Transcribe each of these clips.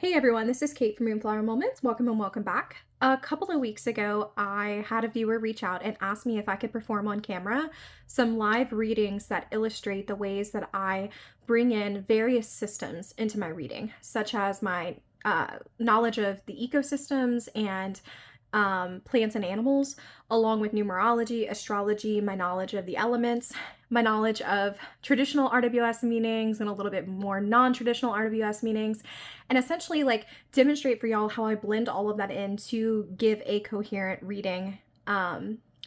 Hey everyone, this is Kate from Moonflower Moments. Welcome and welcome back. A couple of weeks ago, I had a viewer reach out and ask me if I could perform on camera some live readings that illustrate the ways that I bring in various systems into my reading, such as my knowledge of the ecosystems and plants and animals, along with numerology, astrology, my knowledge of the elements, my knowledge of traditional RWS meanings and a little bit more non-traditional RWS meanings, and essentially like demonstrate for y'all how I blend all of that in to give a coherent reading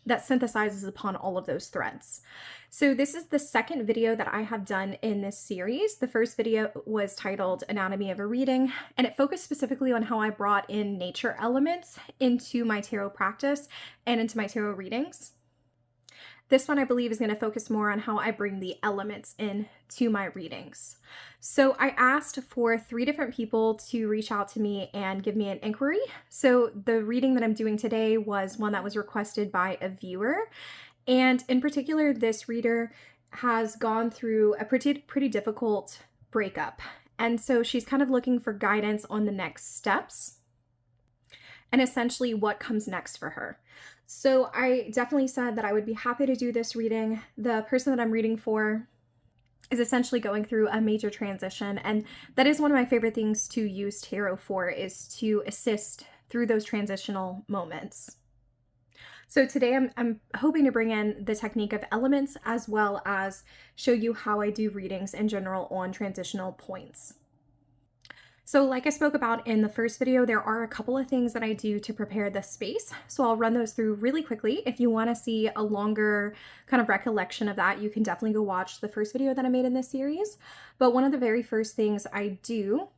that synthesizes upon all of those threads. So this is the second video that I have done in this series. The first video was titled Anatomy of a Reading, and it focused specifically on how I brought in nature elements into my tarot practice and into my tarot readings. This one I believe is going to focus more on how I bring the elements in to my readings. So I asked for 3 different people to reach out to me and give me an inquiry. So the reading that I'm doing today was one that was requested by a viewer. And in particular, this reader has gone through a pretty difficult breakup. And so she's kind of looking for guidance on the next steps and essentially what comes next for her. So I definitely said that I would be happy to do this reading. The person that I'm reading for is essentially going through a major transition, and that is one of my favorite things to use tarot for, is to assist through those transitional moments. So today I'm hoping to bring in the technique of elements as well as show you how I do readings in general on transitional points. So like I spoke about in the first video, there are a couple of things that I do to prepare the space. So I'll run those through really quickly. If you want to see a longer kind of recollection of that, you can definitely go watch the first video that I made in this series. But one of the very first things I do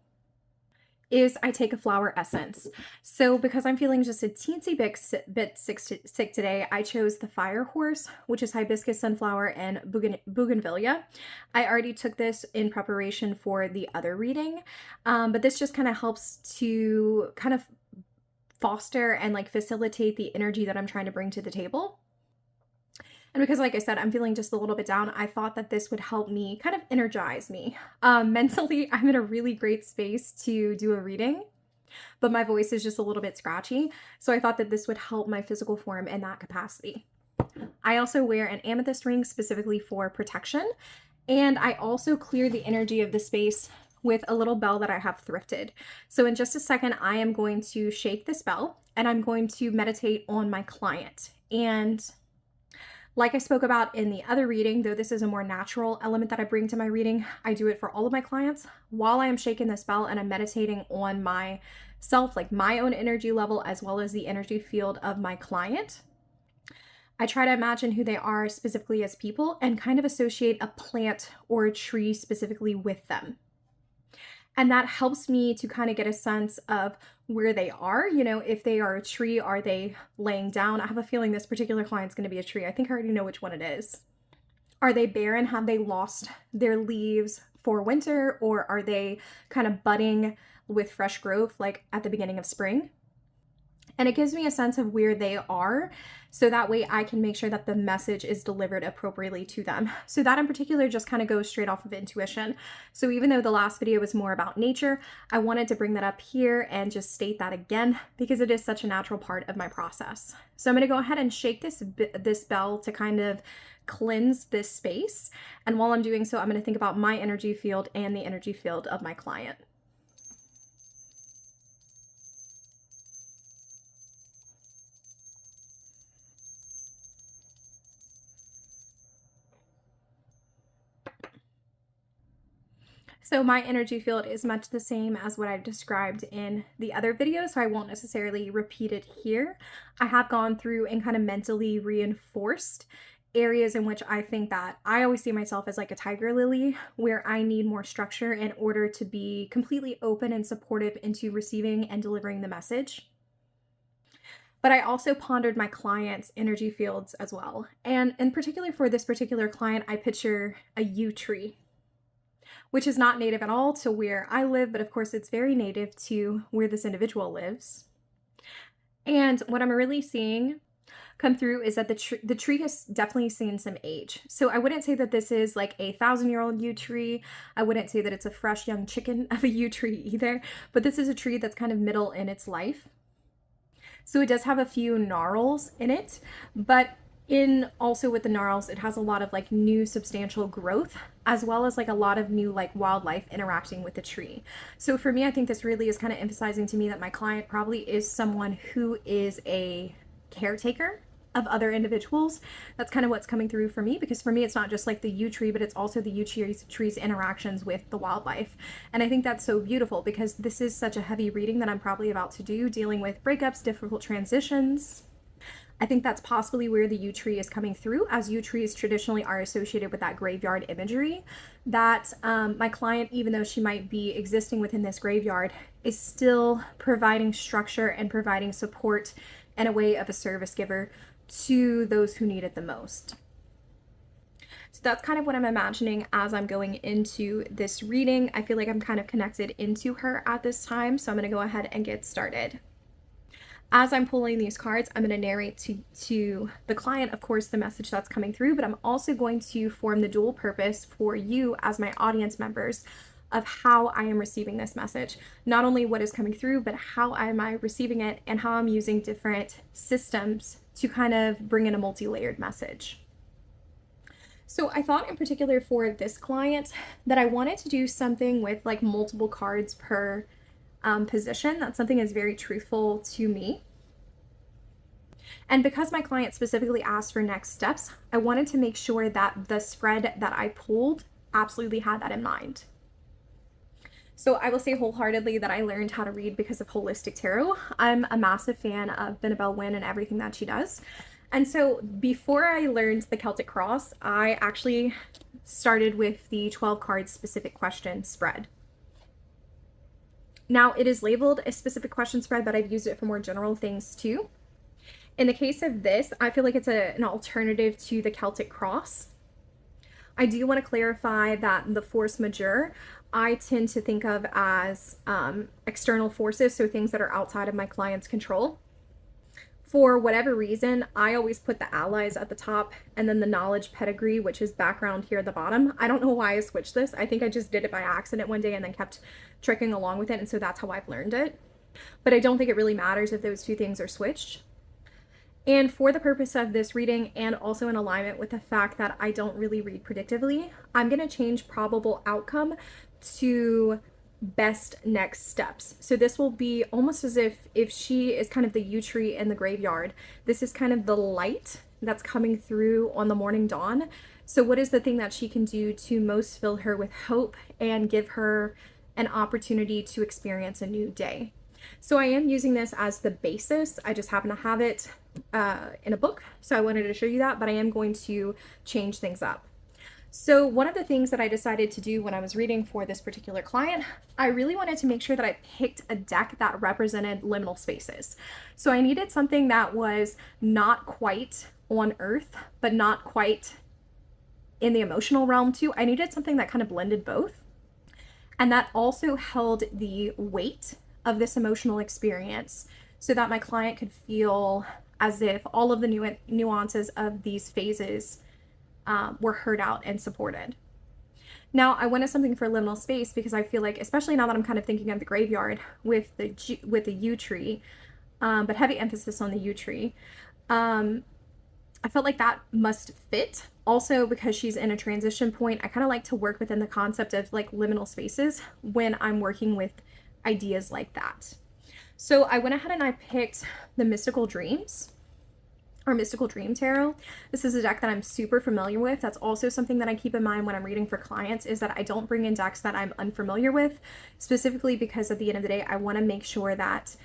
is I take a flower essence. So because I'm feeling just a teensy bit sick today, I chose the Fire Horse, which is hibiscus, sunflower, and bougainvillea. I already took this in preparation for the other reading, but this just kind of helps to kind of foster and like facilitate the energy that I'm trying to bring to the table. And because, like I said, I'm feeling just a little bit down, I thought that this would help me kind of energize me. Mentally, I'm in a really great space to do a reading, but my voice is just a little bit scratchy. So I thought that this would help my physical form in that capacity. I also wear an amethyst ring specifically for protection. And I also clear the energy of the space with a little bell that I have thrifted. So in just a second, I am going to shake this bell and I'm going to meditate on my client. And like I spoke about in the other reading, though this is a more natural element that I bring to my reading, I do it for all of my clients while I am shaking this bell and I'm meditating on myself, like my own energy level, as well as the energy field of my client. I try to imagine who they are specifically as people and kind of associate a plant or a tree specifically with them. And that helps me to kind of get a sense of where they are. You know, if they are a tree, are they laying down? I have a feeling this particular client's going to be a tree. I think I already know which one it is. Are they barren? Have they lost their leaves for winter? Or are they kind of budding with fresh growth like at the beginning of spring? And it gives me a sense of where they are, so that way I can make sure that the message is delivered appropriately to them. So that in particular just kind of goes straight off of intuition. So even though the last video was more about nature, I wanted to bring that up here and just state that again because it is such a natural part of my process. So I'm going to go ahead and shake this bell to kind of cleanse this space. And while I'm doing so, I'm going to think about my energy field and the energy field of my client. So my energy field is much the same as what I've described in the other video, so I won't necessarily repeat it here. I have gone through and kind of mentally reinforced areas in which I think that I always see myself as like a tiger lily, where I need more structure in order to be completely open and supportive into receiving and delivering the message. But I also pondered my client's energy fields as well. And in particular for this particular client, I picture a yew tree, which is not native at all to where I live, but of course it's very native to where this individual lives. And what I'm really seeing come through is that the tree has definitely seen some age. So I wouldn't say that this is like a 1,000-year-old yew tree. I wouldn't say that it's a fresh young chicken of a yew tree either, but this is a tree that's kind of middle in its life. So it does have a few gnarls in it, but in also with the gnarls, it has a lot of like new substantial growth, as well as like a lot of new like wildlife interacting with the tree. So for me, I think this really is kind of emphasizing to me that my client probably is someone who is a caretaker of other individuals. That's kind of what's coming through for me, because for me, it's not just like the yew tree, but it's also the yew tree's interactions with the wildlife. And I think that's so beautiful, because this is such a heavy reading that I'm probably about to do, dealing with breakups, difficult transitions. I think that's possibly where the yew tree is coming through, as yew trees traditionally are associated with that graveyard imagery, that my client, even though she might be existing within this graveyard, is still providing structure and providing support and a way of a service giver to those who need it the most. So that's kind of what I'm imagining as I'm going into this reading. I feel like I'm kind of connected into her at this time, so I'm going to go ahead and get started. As I'm pulling these cards, I'm going to narrate to the client, of course, the message that's coming through, but I'm also going to form the dual purpose for you as my audience members of how I am receiving this message. Not only what is coming through, but how am I receiving it, and how I'm using different systems to kind of bring in a multi-layered message. So I thought in particular for this client that I wanted to do something with like multiple cards per position. That's something that's very truthful to me. And because my client specifically asked for next steps, I wanted to make sure that the spread that I pulled absolutely had that in mind. So I will say wholeheartedly that I learned how to read because of Holistic Tarot. I'm a massive fan of Benebell Wynn and everything that she does. And so before I learned the Celtic Cross, I actually started with the 12 cards specific question spread. Now it is labeled a specific question spread, but I've used it for more general things too. In the case of this, I feel like it's an alternative to the Celtic Cross. I do want to clarify that the force majeure, I tend to think of as external forces, so things that are outside of my client's control. For whatever reason, I always put the allies at the top and then the knowledge pedigree, which is background here at the bottom. I don't know why I switched this. I think I just did it by accident one day and then kept trekking along with it. And so that's how I've learned it. But I don't think it really matters if those two things are switched. And for the purpose of this reading, and also in alignment with the fact that I don't really read predictively, I'm going to change probable outcome to best next steps. So this will be almost as if she is kind of the yew tree in the graveyard, this is kind of the light that's coming through on the morning dawn. So what is the thing that she can do to most fill her with hope and give her an opportunity to experience a new day? So I am using this as the basis. I just happen to have it in a book, so I wanted to show you that, but I am going to change things up. So one of the things that I decided to do when I was reading for this particular client, I really wanted to make sure that I picked a deck that represented liminal spaces. So I needed something that was not quite on Earth, but not quite in the emotional realm too. I needed something that kind of blended both, and that also held the weight of this emotional experience so that my client could feel as if all of the nuances of these phases were heard out and supported. Now, I wanted something for liminal space because I feel like, especially now that I'm kind of thinking of the graveyard with the yew tree, but heavy emphasis on the yew tree, I felt like that must fit. Also, because she's in a transition point, I kind of like to work within the concept of like liminal spaces when I'm working with ideas like that. So I went ahead and I picked the Mystical Dreams, or Mystical Dream Tarot. This is a deck that I'm super familiar with. That's also something that I keep in mind when I'm reading for clients, is that I don't bring in decks that I'm unfamiliar with, specifically because at the end of the day, I want to make sure that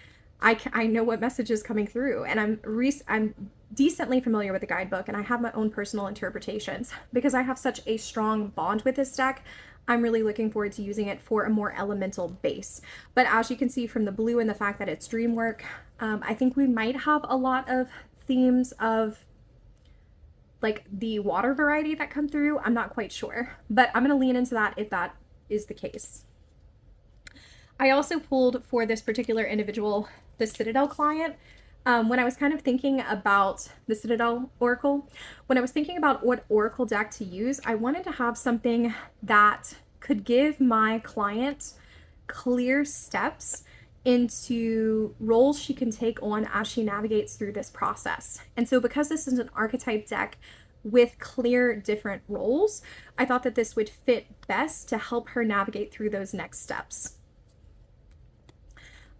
I know what message is coming through, and I'm decently familiar with the guidebook, and I have my own personal interpretations. Because I have such a strong bond with this deck, I'm really looking forward to using it for a more elemental base. But as you can see from the blue and the fact that it's dream work, I think we might have a lot of themes of like the water variety that come through. I'm not quite sure, but I'm going to lean into that if that is the case. I also pulled for this particular individual, the Citadel client. When I was kind of thinking about the Citadel Oracle, when I was thinking about what Oracle deck to use, I wanted to have something that could give my client clear steps into roles she can take on as she navigates through this process. And so because this is an archetype deck with clear different roles, I thought that this would fit best to help her navigate through those next steps.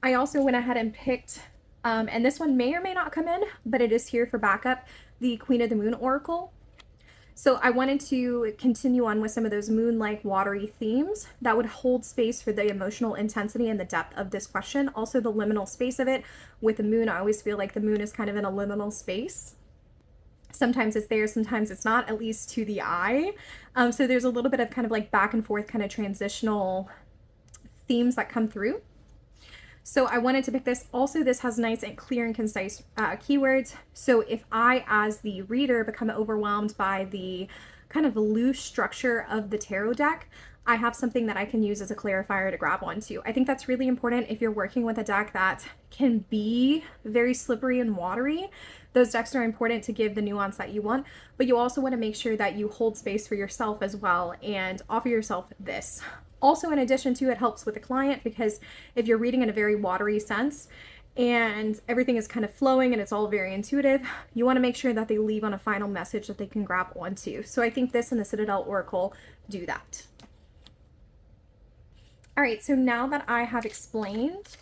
I also went ahead and picked, and this one may or may not come in, but it is here for backup, the Queen of the Moon Oracle. So I wanted to continue on with some of those moon-like watery themes that would hold space for the emotional intensity and the depth of this question. Also the liminal space of it. With the moon, I always feel like the moon is kind of in a liminal space. Sometimes it's there, sometimes it's not, at least to the eye. So there's a little bit of kind of like back and forth kind of transitional themes that come through. So I wanted to pick this. Also, this has nice and clear and concise keywords. So if I, as the reader, become overwhelmed by the kind of loose structure of the tarot deck, I have something that I can use as a clarifier to grab onto. I think that's really important if you're working with a deck that can be very slippery and watery. Those decks are important to give the nuance that you want, but you also want to make sure that you hold space for yourself as well and offer yourself this. Also, in addition to, it helps with the client, because if you're reading in a very watery sense and everything is kind of flowing and it's all very intuitive, you want to make sure that they leave on a final message that they can grab onto. So I think this and the Citadel Oracle do that. All right, so now that I have explained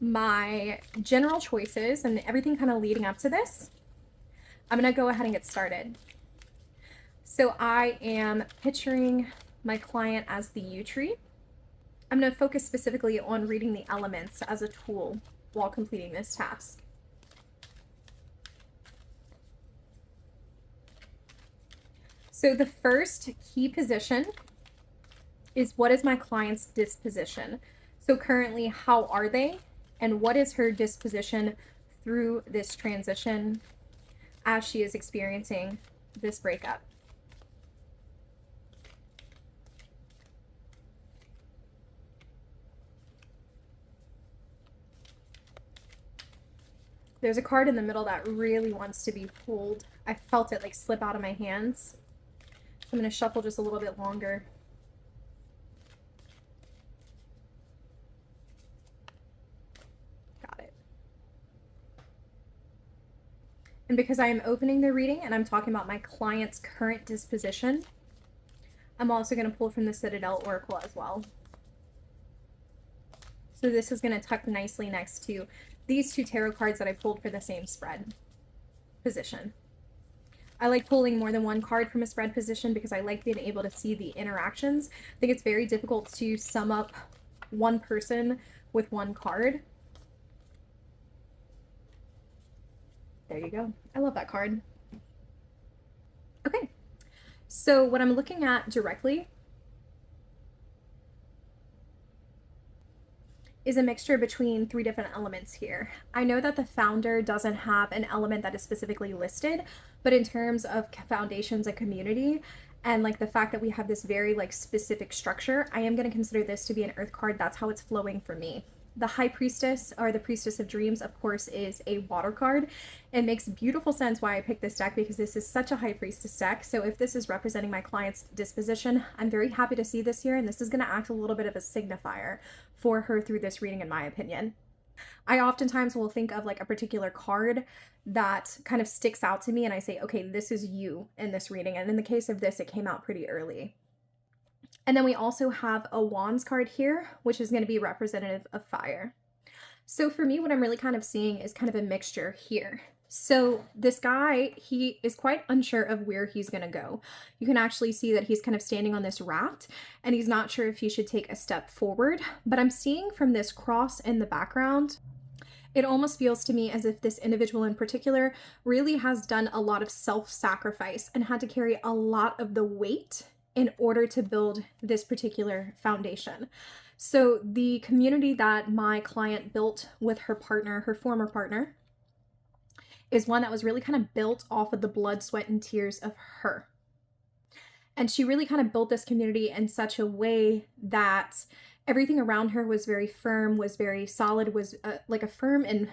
my general choices and everything kind of leading up to this, I'm going to go ahead and get started. So I am picturing my client as the yew tree. I'm going to focus specifically on reading the elements as a tool while completing this task. So the first key position is, what is my client's disposition? So currently, how are they? And what is her disposition through this transition as she is experiencing this breakup? There's a card in the middle that really wants to be pulled. I felt it like slip out of my hands. So I'm going to shuffle just a little bit longer. Got it. And because I am opening the reading and I'm talking about my client's current disposition, I'm also going to pull from the Citadel Oracle as well. So this is going to tuck nicely next to these two tarot cards that I pulled for the same spread position. I like pulling more than one card from a spread position because I like being able to see the interactions. I think it's very difficult to sum up one person with one card. There you go. I love that card. Okay, so what I'm looking at directly is a mixture between three different elements here. I know that the founder doesn't have an element that is specifically listed, but in terms of foundations and community, and like the fact that we have this very like specific structure, I am going to consider this to be an earth card. That's how it's flowing for me. The High Priestess, or the Priestess of Dreams, of course, is a water card. It makes beautiful sense why I picked this deck, because this is such a High Priestess deck. So if this is representing my client's disposition, I'm very happy to see this here, and this is going to act a little bit of a signifier for her through this reading, in my opinion. I oftentimes will think of like a particular card that kind of sticks out to me, and I say, okay, this is you in this reading. And in the case of this, it came out pretty early. And then we also have a Wands card here, which is going to be representative of fire. So for me, what I'm really kind of seeing is kind of a mixture here. So this guy, he is quite unsure of where he's going to go. You can actually see that he's kind of standing on this raft and he's not sure if he should take a step forward. But I'm seeing from this cross in the background, it almost feels to me as if this individual in particular really has done a lot of self-sacrifice and had to carry a lot of the weight in order to build this particular foundation. So the community that my client built with her partner, her former partner, is one that was really kind of built off of the blood, sweat, and tears of her. And she really kind of built this community in such a way that everything around her was very firm, was very solid, was like a firm and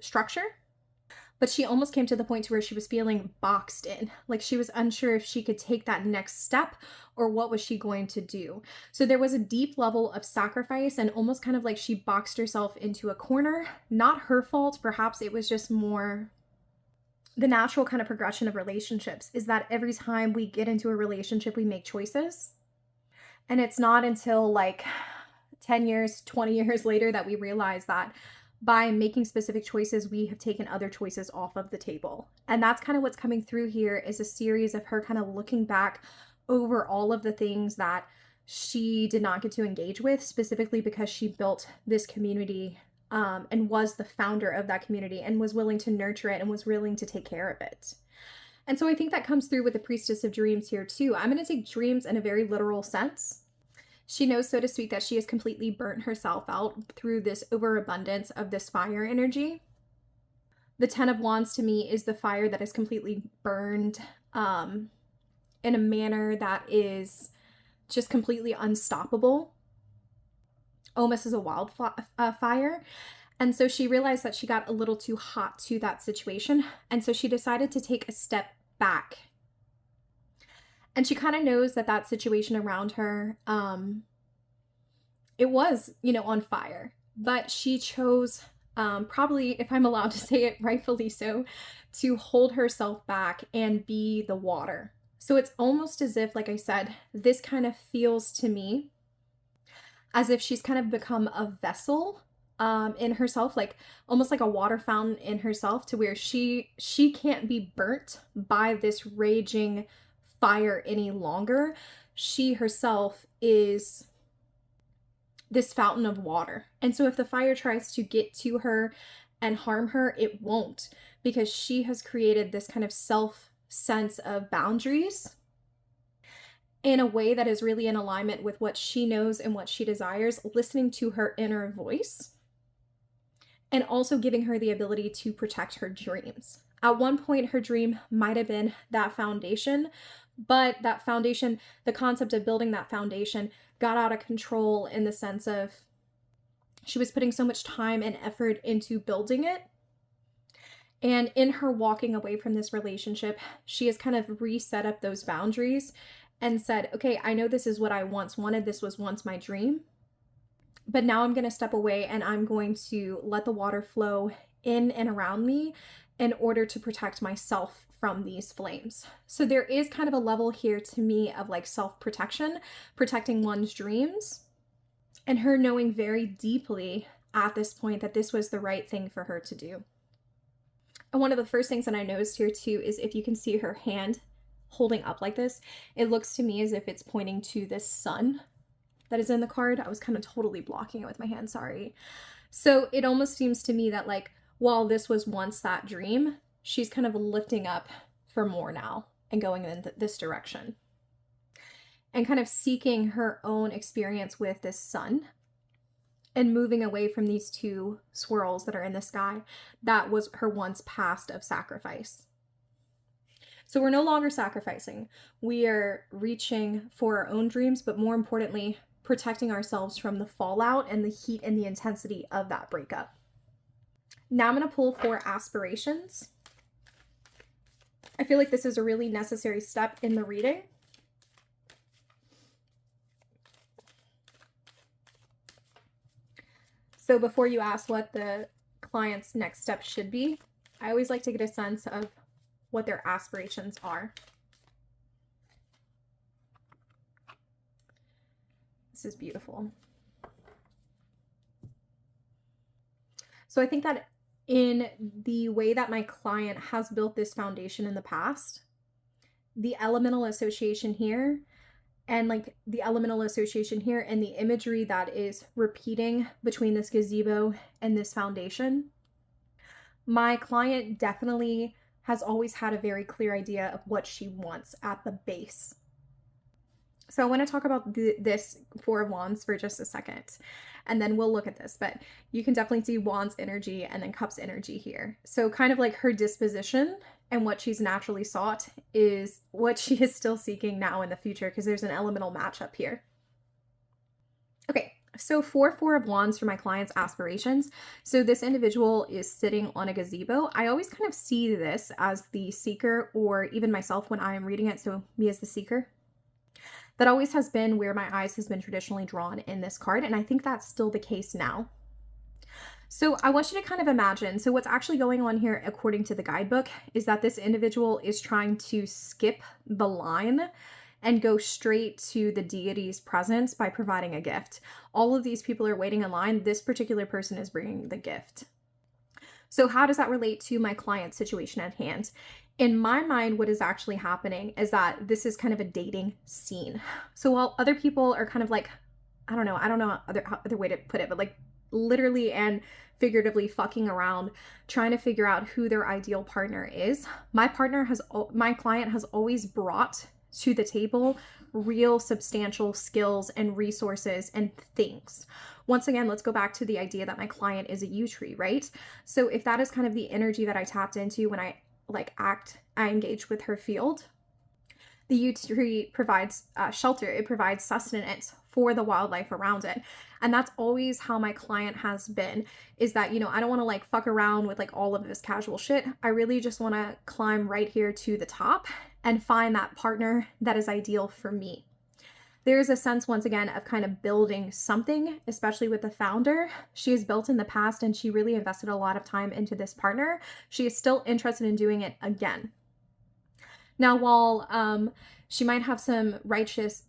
structure. But she almost came to the point to where she was feeling boxed in, like she was unsure if she could take that next step or what was she going to do. So there was a deep level of sacrifice and almost kind of like she boxed herself into a corner. Not her fault, perhaps it was just more the natural kind of progression of relationships, is that every time we get into a relationship, we make choices. And it's not until like 10 years, 20 years later that we realize that by making specific choices, we have taken other choices off of the table. And that's kind of what's coming through here, is a series of her kind of looking back over all of the things that she did not get to engage with, specifically because she built this community and was the founder of that community and was willing to nurture it and was willing to take care of it. And so I think that comes through with the Priestess of Dreams here too. I'm going to take dreams in a very literal sense. She knows, so to speak, that she has completely burnt herself out through this overabundance of this fire energy. The Ten of Wands to me is the fire that is completely burned in a manner that is just completely unstoppable, almost as a wildfire. And so she realized that she got a little too hot to that situation. And so she decided to take a step back. And she kind of knows that that situation around her, it was, on fire. But she chose, probably, if I'm allowed to say it rightfully so, to hold herself back and be the water. So it's almost as if, like I said, this kind of feels to me as if she's kind of become a vessel in herself, like almost like a water fountain in herself, to where she can't be burnt by this raging fire any longer. She herself is this fountain of water. And so if the fire tries to get to her and harm her, it won't, because she has created this kind of self sense of boundaries in a way that is really in alignment with what she knows and what she desires, listening to her inner voice, and also giving her the ability to protect her dreams. At one point, her dream might have been that foundation, but that foundation, the concept of building that foundation, got out of control in the sense of she was putting so much time and effort into building it. And in her walking away from this relationship, she has kind of reset up those boundaries and said, okay, I know this is what I once wanted. This was once my dream. But now I'm going to step away and I'm going to let the water flow in and around me in order to protect myself from these flames. So there is kind of a level here to me of like self-protection, protecting one's dreams, and her knowing very deeply at this point that this was the right thing for her to do. And one of the first things that I noticed here too is if you can see her hand holding up like this, it looks to me as if it's pointing to this sun that is in the card. I was kind of totally blocking it with my hand, sorry. So it almost seems to me that like, while this was once that dream, she's kind of lifting up for more now and going in this direction and kind of seeking her own experience with this sun and moving away from these two swirls that are in the sky. That was her once past of sacrifice. So we're no longer sacrificing. We are reaching for our own dreams, but more importantly, protecting ourselves from the fallout and the heat and the intensity of that breakup. Now I'm going to pull for Aspirations. I feel like this is a really necessary step in the reading. So before you ask what the client's next step should be, I always like to get a sense of what their aspirations are. This is beautiful. So I think that in the way that my client has built this foundation in the past, the elemental association here and like the elemental association here and the imagery that is repeating between this gazebo and this foundation, my client definitely has always had a very clear idea of what she wants at the base. So I want to talk about this Four of Wands for just a second, and then we'll look at this, but you can definitely see Wands energy and then Cups energy here. So kind of like her disposition and what she's naturally sought is what she is still seeking now in the future, because there's an elemental matchup here. Okay, So for Four of Wands for my client's aspirations, so this individual is sitting on a gazebo. I always kind of see this as the seeker, or even myself when I am reading it, so me as the seeker. That always has been where my eyes has been traditionally drawn in this card, and I think that's still the case now. So I want you to kind of imagine, so what's actually going on here according to the guidebook is that this individual is trying to skip the line and go straight to the deity's presence by providing a gift. All of these people are waiting in line. This particular person is bringing the gift. So how does that relate to my client's situation at hand? In my mind, what is actually happening is that this is kind of a dating scene. So while other people are kind of like, I don't know other way to put it, but like literally and figuratively fucking around, trying to figure out who their ideal partner is, my client has always brought to the table real substantial skills and resources and things. Once again, let's go back to the idea that my client is a yew tree, right? So if that is kind of the energy that I tapped into when I engage with her field, the yew tree provides shelter, it provides sustenance for the wildlife around it. And that's always how my client has been, is that, I don't want to like fuck around with like all of this casual shit. I really just want to climb right here to the top and find that partner that is ideal for me. There's a sense, once again, of kind of building something, especially with the founder. She has built in the past and she really invested a lot of time into this partner. She is still interested in doing it again. Now, while she might have some rightful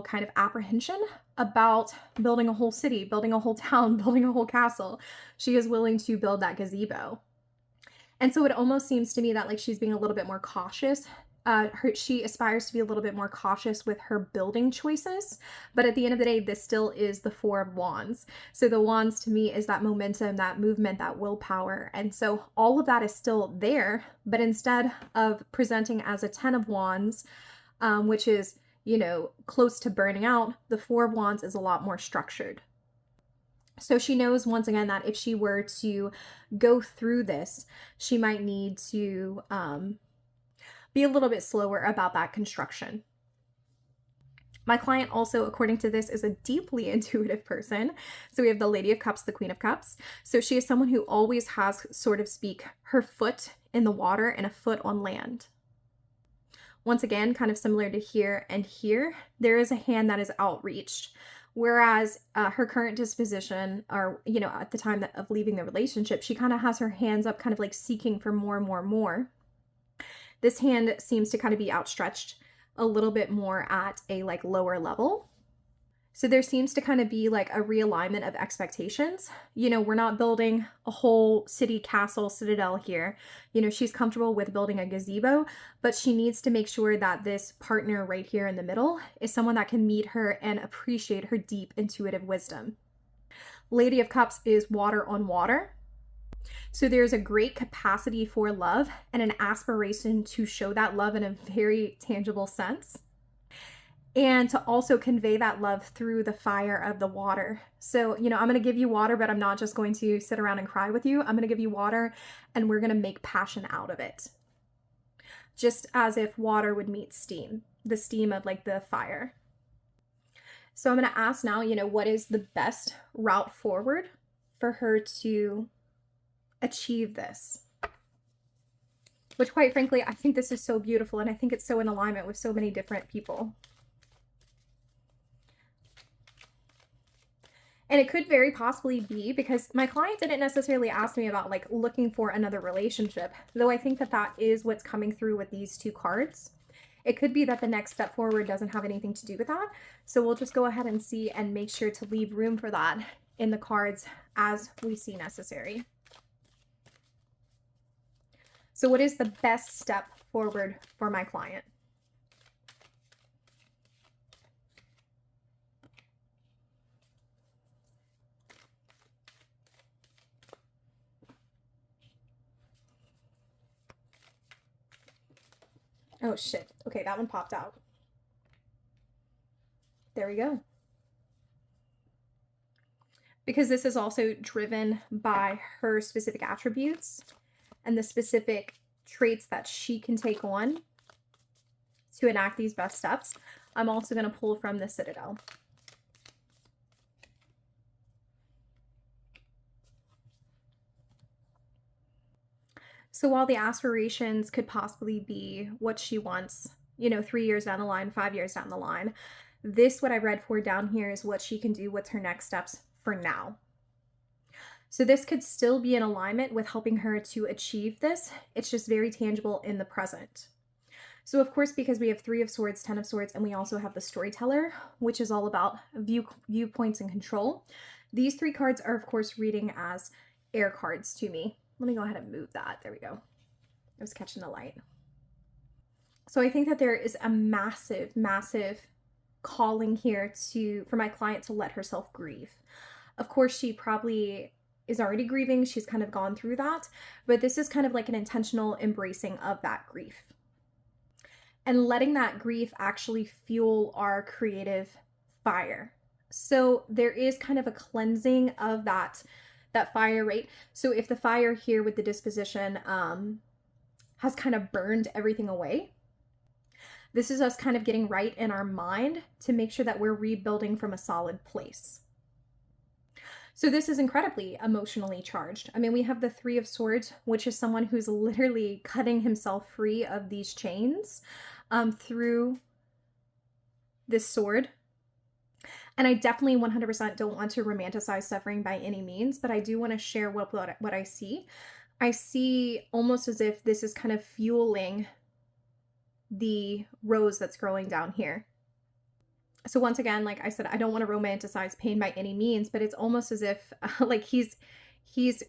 kind of apprehension about building a whole city, building a whole town, building a whole castle, she is willing to build that gazebo. And so it almost seems to me that like she's being a little bit more cautious. She aspires to be a little bit more cautious with her building choices. But at the end of the day, this still is the Four of Wands. So the wands to me is that momentum, that movement, that willpower. And so all of that is still there. But instead of presenting as a 10 of Wands, which is, close to burning out, the Four of Wands is a lot more structured. So she knows, once again, that if she were to go through this, she might need to be a little bit slower about that construction. My client also, according to this, is a deeply intuitive person. So we have the Lady of Cups, the Queen of Cups. So she is someone who always has, sort of speak, her foot in the water and a foot on land. Once again, kind of similar to here and here, there is a hand that is outreached. Whereas her current disposition, or, at the time of leaving the relationship, she kind of has her hands up, kind of like seeking for more and more and more. This hand seems to kind of be outstretched a little bit more at a like lower level. So there seems to kind of be like a realignment of expectations. We're not building a whole city, castle, citadel here. She's comfortable with building a gazebo, but she needs to make sure that this partner right here in the middle is someone that can meet her and appreciate her deep intuitive wisdom. Lady of Cups is water on water. So there's a great capacity for love and an aspiration to show that love in a very tangible sense, and to also convey that love through the fire of the water. So, I'm going to give you water, but I'm not just going to sit around and cry with you. I'm going to give you water and we're going to make passion out of it. Just as if water would meet steam, the steam of like the fire. So I'm going to ask now, what is the best route forward for her to achieve this? Which, quite frankly, I think this is so beautiful, and I think it's so in alignment with so many different people. And it could very possibly be because my client didn't necessarily ask me about like looking for another relationship, though I think that that is what's coming through with these two cards. It could be that the next step forward doesn't have anything to do with that. So we'll just go ahead and see and make sure to leave room for that in the cards as we see necessary. So what is the best step forward for my client? Oh shit. Okay, that one popped out. There we go. Because this is also driven by her specific attributes and the specific traits that she can take on to enact these best steps. I'm also going to pull from the Citadel. So while the aspirations could possibly be what she wants, 3 years down the line, 5 years down the line, this, what I read for down here, is what she can do. What's her next steps for now? So this could still be in alignment with helping her to achieve this. It's just very tangible in the present. So of course, because we have 3 of Swords, 10 of Swords, and we also have the Storyteller, which is all about viewpoints and control. These 3 cards are of course reading as air cards to me. Let me go ahead and move that. There we go. I was catching the light. So I think that there is a massive, massive calling here for my client to let herself grieve. Of course, she probably is already grieving. She's kind of gone through that, but this is kind of like an intentional embracing of that grief and letting that grief actually fuel our creative fire. So there is kind of a cleansing of that fire, right? So if the fire here with the disposition has kind of burned everything away, this is us kind of getting right in our mind to make sure that we're rebuilding from a solid place. So this is incredibly emotionally charged. I mean, we have the 3 of Swords, which is someone who's literally cutting himself free of these chains through this sword. And I definitely 100% don't want to romanticize suffering by any means, but I do want to share what I see. I see almost as if this is kind of fueling the rose that's growing down here. So once again, like I said, I don't want to romanticize pain by any means, but it's almost as if like he's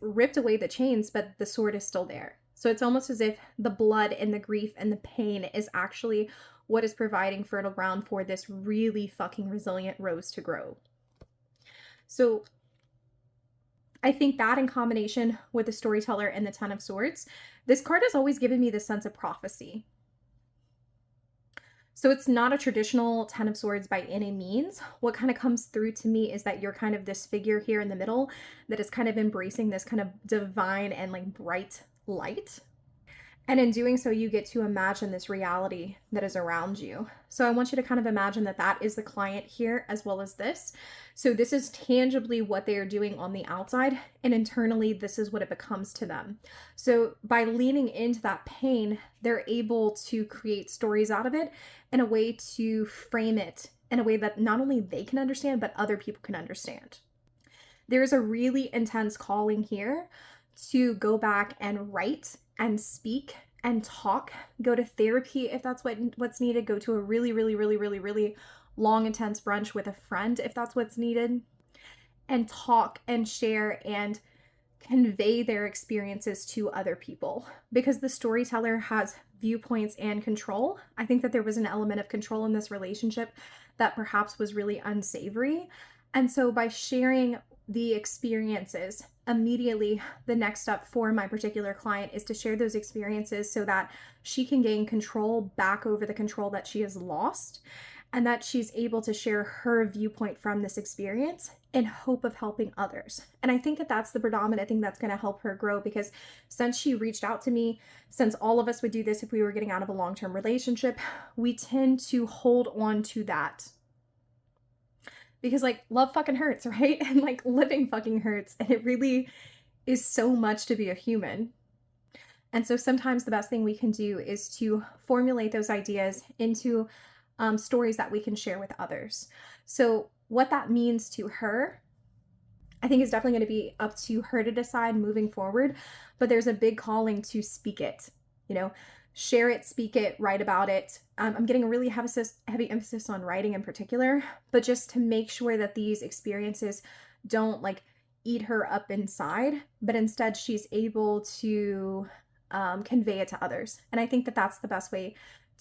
ripped away the chains, but the sword is still there. So it's almost as if the blood and the grief and the pain is actually what is providing fertile ground for this really fucking resilient rose to grow. So I think that in combination with the Storyteller and the 10 of Swords, this card has always given me this sense of prophecy. So it's not a traditional 10 of Swords by any means. What kind of comes through to me is that you're kind of this figure here in the middle that is kind of embracing this kind of divine and like bright light. And in doing so, you get to imagine this reality that is around you. So I want you to kind of imagine that that is the client here as well as this. So this is tangibly what they are doing on the outside, and internally, this is what it becomes to them. So by leaning into that pain, they're able to create stories out of it in a way to frame it in a way that not only they can understand, but other people can understand. There's a really intense calling here to go back and write and speak and talk, go to therapy if that's what's needed, go to a really, really, really, really, really long, intense brunch with a friend if that's what's needed, and talk and share and convey their experiences to other people. Because the Storyteller has viewpoints and control. I think that there was an element of control in this relationship that perhaps was really unsavory. And so by sharing the experiences, immediately the next step for my particular client is to share those experiences so that she can gain control back over the control that she has lost, and that she's able to share her viewpoint from this experience in hope of helping others. And I think that that's the predominant thing that's going to help her grow, because since she reached out to me, since all of us would do this if we were getting out of a long-term relationship, we tend to hold on to that. Because like love fucking hurts, right? And like living fucking hurts. And it really is so much to be a human. And so sometimes the best thing we can do is to formulate those ideas into stories that we can share with others. So what that means to her, I think is definitely going to be up to her to decide moving forward. But there's a big calling to speak it, share it, speak it, write about it. I'm getting a really heavy emphasis on writing in particular, but just to make sure that these experiences don't like eat her up inside, but instead she's able to convey it to others. And I think that that's the best way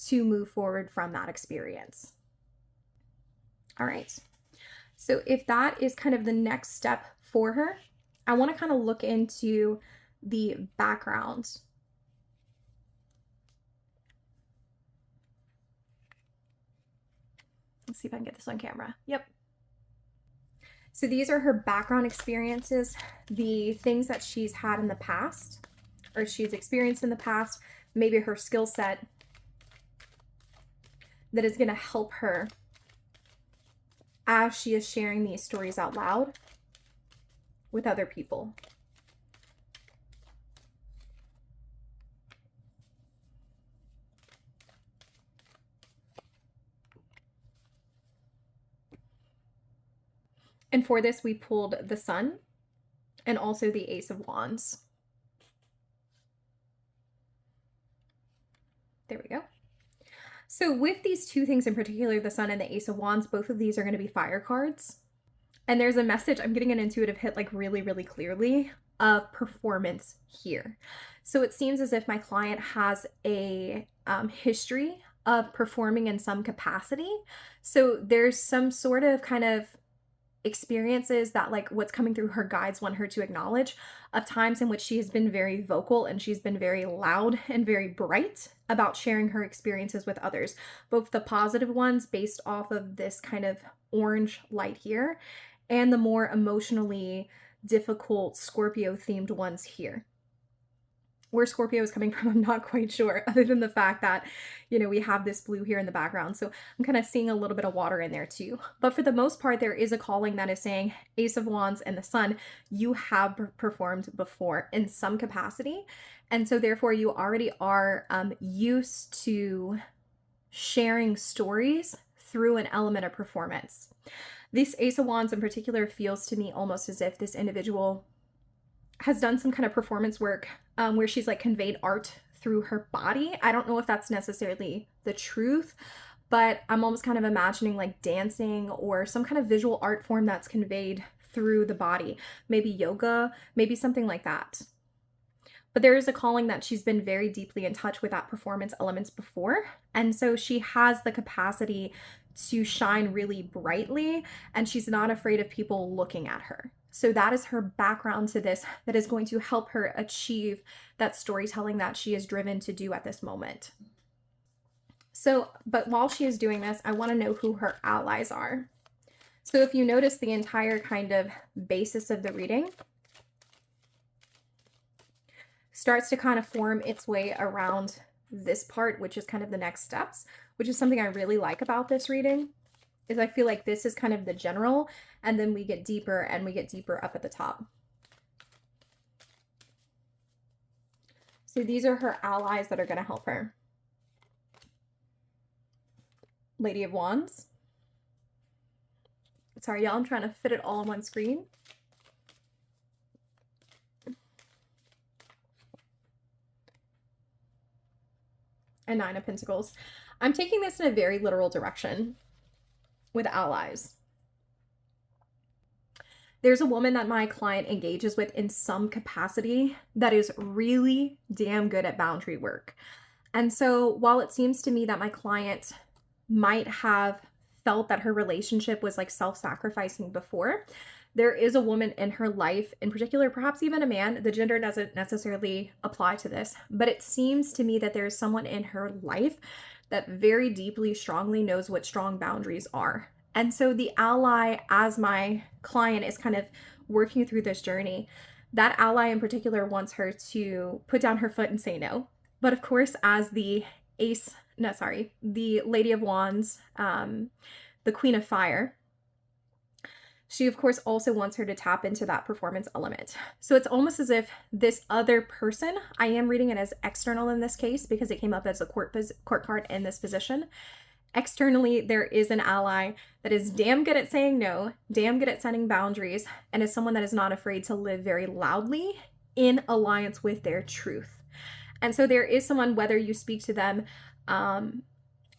to move forward from that experience. All right. So if that is kind of the next step for her, I want to kind of look into the background. Let's see if I can get this on camera. Yep. So these are her background experiences, the things that she's had in the past, or she's experienced in the past, maybe her skill set that is going to help her as she is sharing these stories out loud with other people. And for this, we pulled the Sun and also the Ace of Wands. There we go. So with these two things in particular, the Sun and the Ace of Wands, both of these are going to be fire cards. And there's a message, I'm getting an intuitive hit like really, really clearly of performance here. So it seems as if my client has a history of performing in some capacity. So there's some sort of kind of experiences that like what's coming through her guides want her to acknowledge of times in which she has been very vocal and she's been very loud and very bright about sharing her experiences with others, both the positive ones based off of this kind of orange light here and the more emotionally difficult Scorpio themed ones here. Where Scorpio is coming from, I'm not quite sure, other than the fact that, you know, we have this blue here in the background. So I'm kind of seeing a little bit of water in there too. But for the most part, there is a calling that is saying Ace of Wands and the Sun, you have performed before in some capacity. And so therefore you already are used to sharing stories through an element of performance. This Ace of Wands in particular feels to me almost as if this individual has done some kind of performance work where she's like conveyed art through her body. I don't know if that's necessarily the truth, but I'm almost kind of imagining like dancing or some kind of visual art form that's conveyed through the body, maybe yoga, maybe something like that. But there is a calling that she's been very deeply in touch with that performance elements before. And so she has the capacity to shine really brightly and she's not afraid of people looking at her. So that is her background to this that is going to help her achieve that storytelling that she is driven to do at this moment. So, but while she is doing this, I want to know who her allies are. So if you notice the entire kind of basis of the reading starts to kind of form its way around this part, which is kind of the next steps, which is something I really like about this reading, is I feel like this is kind of the general, and then we get deeper and we get deeper up at the top. So these are her allies that are going to help her. Lady of Wands. Sorry, y'all, I'm trying to fit it all on one screen. And Nine of Pentacles. I'm taking this in a very literal direction with allies. There's a woman that my client engages with in some capacity that is really damn good at boundary work. And so while it seems to me that my client might have felt that her relationship was like self-sacrificing before, there is a woman in her life, in particular, perhaps even a man, the gender doesn't necessarily apply to this, but it seems to me that there's someone in her life that very deeply, strongly knows what strong boundaries are. And so the ally, as my client is kind of working through this journey, that ally in particular wants her to put down her foot and say no. But of course, as the Lady of Wands, the Queen of Fire, she of course also wants her to tap into that performance element. So it's almost as if this other person, I am reading it as external in this case because it came up as a court card in this position. Externally, there is an ally that is damn good at saying no, damn good at setting boundaries, and is someone that is not afraid to live very loudly in alliance with their truth. And so there is someone, whether you speak to them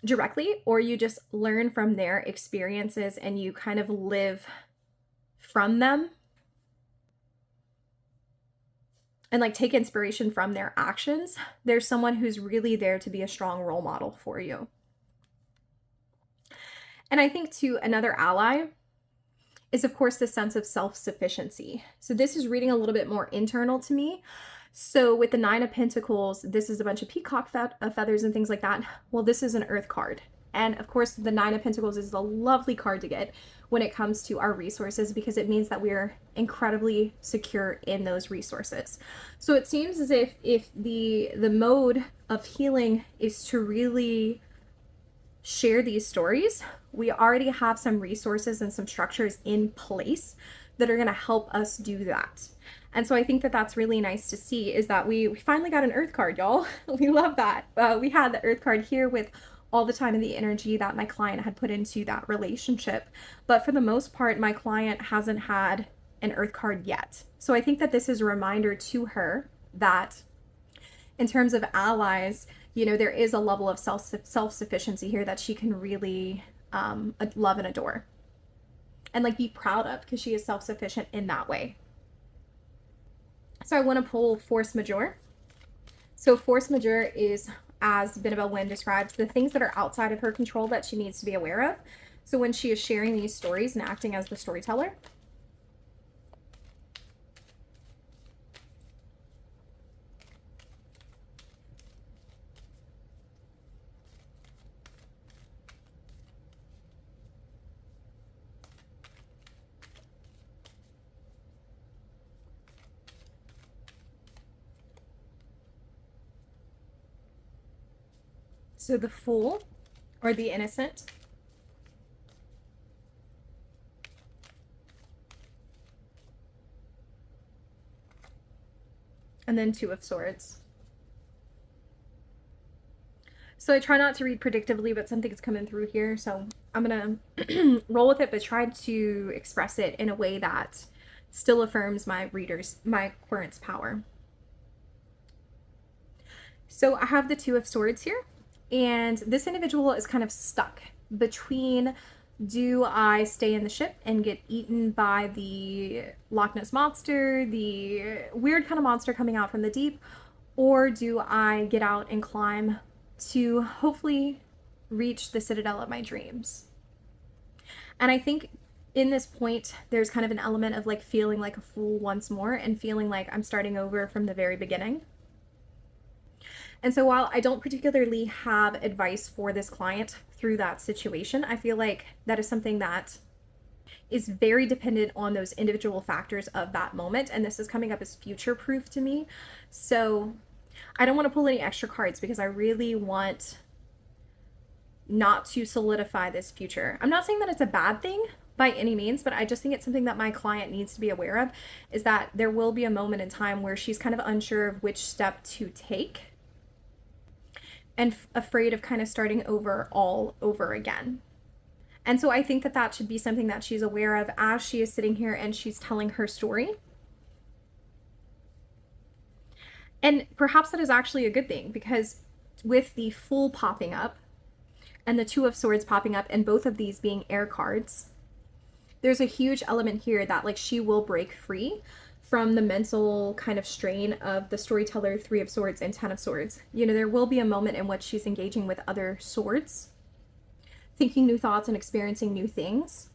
directly or you just learn from their experiences and you kind of live from them and like take inspiration from their actions, there's someone who's really there to be a strong role model for you. And I think too, another ally is of course the sense of self-sufficiency. So this is reading a little bit more internal to me. So with the Nine of Pentacles, this is a bunch of peacock feathers and things like that. Well, this is an earth card. And of course, the Nine of Pentacles is a lovely card to get when it comes to our resources because it means that we're incredibly secure in those resources. So it seems as if the mode of healing is to really share these stories, we already have some resources and some structures in place that are going to help us do that. And so I think that that's really nice to see, is that we finally got an earth card, y'all. We love that. We had the earth card here with all the time and the energy that my client had put into that relationship. But for the most part, my client hasn't had an earth card yet. So I think that this is a reminder to her that in terms of allies, you know, there is a level of self-sufficiency here that she can really love and adore and like be proud of, because she is self-sufficient in that way. So I want to pull force majeure. So force majeure is, as Binabel Wynn describes, the things that are outside of her control that she needs to be aware of. So when she is sharing these stories and acting as the storyteller. So the fool, or the innocent. And then Two of Swords. So I try not to read predictably, but something's coming through here. So I'm going to roll with it, but try to express it in a way that still affirms my readers, my querent's power. So I have the Two of Swords here. And this individual is kind of stuck between, do I stay in the ship and get eaten by the Loch Ness monster, the weird kind of monster coming out from the deep, or do I get out and climb to hopefully reach the citadel of my dreams? And I think in this point, there's kind of an element of like feeling like a fool once more and feeling like I'm starting over from the very beginning. And so while I don't particularly have advice for this client through that situation, I feel like that is something that is very dependent on those individual factors of that moment. And this is coming up as future proof to me. So I don't want to pull any extra cards because I really want not to solidify this future. I'm not saying that it's a bad thing by any means, but I just think it's something that my client needs to be aware of, is that there will be a moment in time where she's kind of unsure of which step to take and afraid of kind of starting over all over again. And so I think that that should be something that she's aware of as she is sitting here and she's telling her story. And perhaps that is actually a good thing, because with the Fool popping up and the Two of Swords popping up and both of these being air cards, there's a huge element here that like she will break free from the mental kind of strain of the storyteller, Three of Swords and Ten of Swords. You know, there will be a moment in which she's engaging with other swords, thinking new thoughts and experiencing new things.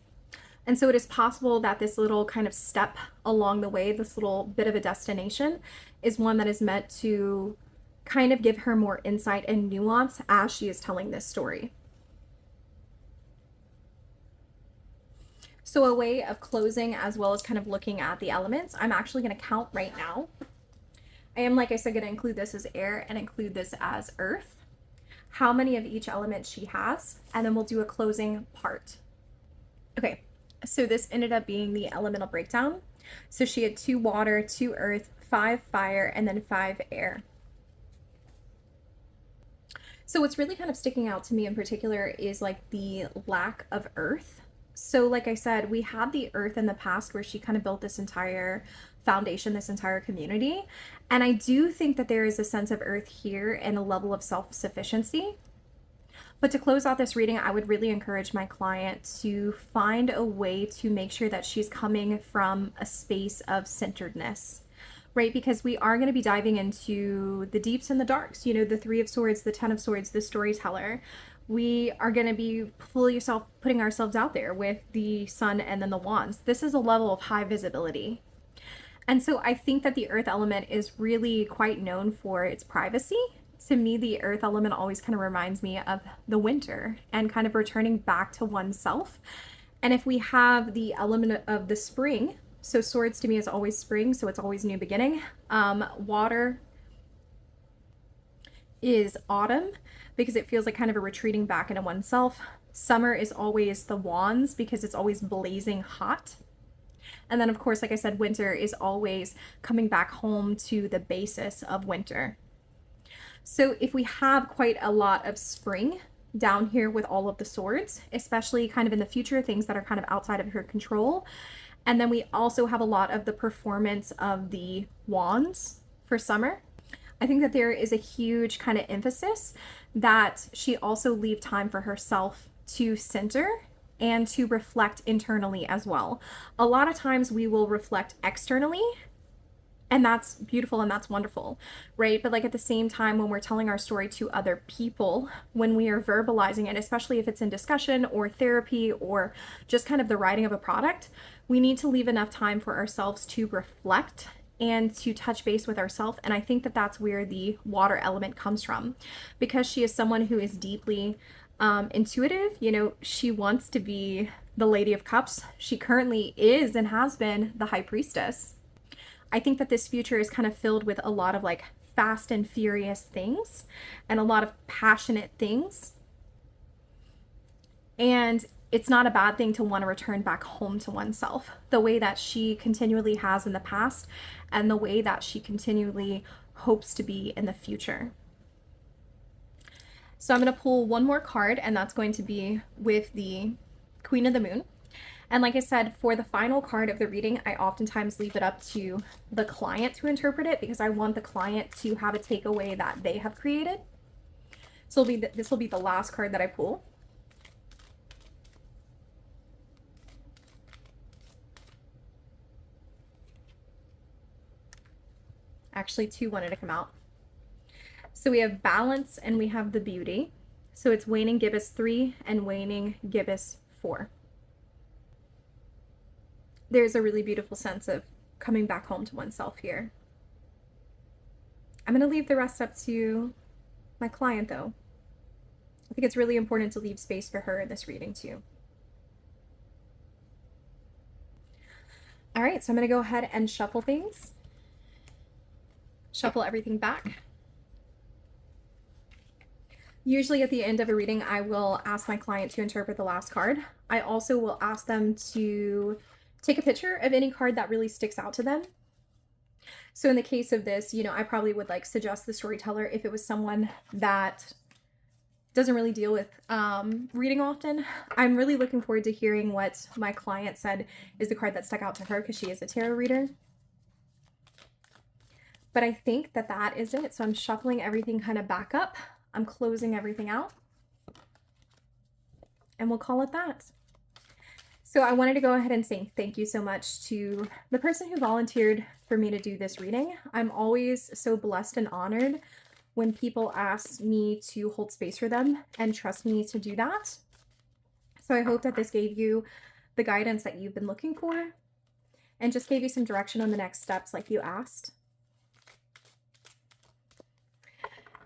And so it is possible that this little kind of step along the way, this little bit of a destination, is one that is meant to kind of give her more insight and nuance as she is telling this story. So a way of closing, as well as kind of looking at the elements, I'm actually going to count right now. I am, like I said, going to include this as air and include this as earth, how many of each element she has, and then we'll do a closing part. Okay, so this ended up being the elemental breakdown. So she had 2 water, 2 earth, 5 fire, and then 5 air. So what's really kind of sticking out to me in particular is like the lack of earth. So like I said, we had the earth in the past where she kind of built this entire foundation, this entire community. And I do think that there is a sense of earth here and a level of self-sufficiency. But to close out this reading, I would really encourage my client to find a way to make sure that she's coming from a space of centeredness, right? Because we are going to be diving into the deeps and the darks, you know, the Three of Swords, the Ten of Swords, the storyteller. We are going to be putting ourselves out there with the Sun and then the Wands. This is a level of high visibility. And so I think that the earth element is really quite known for its privacy. To me, the earth element always kind of reminds me of the winter and kind of returning back to oneself. And if we have the element of the spring, so swords to me is always spring, so it's always new beginning. Water is autumn because it feels like kind of a retreating back into oneself. Summer is always the wands because it's always blazing hot. And then of course, like I said, winter is always coming back home to the basis of winter. So if we have quite a lot of spring down here with all of the swords, especially kind of in the future, things that are kind of outside of her control. And then we also have a lot of the performance of the wands for summer. I think that there is a huge kind of emphasis that she also leave time for herself to center and to reflect internally as well. A lot of times we will reflect externally, and that's beautiful and that's wonderful, right? But like at the same time, when we're telling our story to other people, when we are verbalizing it, especially if it's in discussion or therapy or just kind of the writing of a product, we need to leave enough time for ourselves to reflect and to touch base with ourselves. And I think that that's where the water element comes from, because she is someone who is deeply intuitive. You know, she wants to be the Lady of Cups. She currently is and has been the High Priestess. I think that this future is kind of filled with a lot of like fast and furious things and a lot of passionate things. And it's not a bad thing to want to return back home to oneself, the way that she continually has in the past and the way that she continually hopes to be in the future. So I'm going to pull one more card, and that's going to be with the Queen of the Moon. And like I said, for the final card of the reading, I oftentimes leave it up to the client to interpret it, because I want the client to have a takeaway that they have created. So this will be the last card that I pull. Actually, two wanted to come out. So we have balance and we have the beauty. So it's waning gibbous 3 and waning gibbous 4. There's a really beautiful sense of coming back home to oneself here. I'm going to leave the rest up to my client, though. I think it's really important to leave space for her in this reading, too. All right, so I'm going to go ahead and shuffle things. Shuffle everything back. Usually at the end of a reading, I will ask my client to interpret the last card. I also will ask them to take a picture of any card that really sticks out to them. So in the case of this, you know, I probably would like suggest the storyteller if it was someone that doesn't really deal with reading often. I'm really looking forward to hearing what my client said is the card that stuck out to her, because she is a tarot reader. But I think that that is it. So I'm shuffling everything kind of back up. I'm closing everything out. And we'll call it that. So I wanted to go ahead and say thank you so much to the person who volunteered for me to do this reading. I'm always so blessed and honored when people ask me to hold space for them and trust me to do that. So I hope that this gave you the guidance that you've been looking for and just gave you some direction on the next steps like you asked.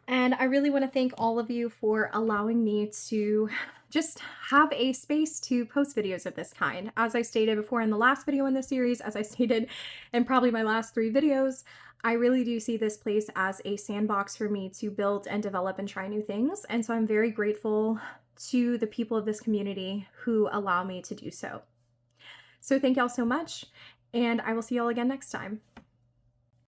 And I really want to thank all of you for allowing me to just have a space to post videos of this kind. As I stated before in the last video in this series, as I stated in probably my last 3 videos, I really do see this place as a sandbox for me to build and develop and try new things. And so I'm very grateful to the people of this community who allow me to do so. So thank y'all so much, and I will see y'all again next time.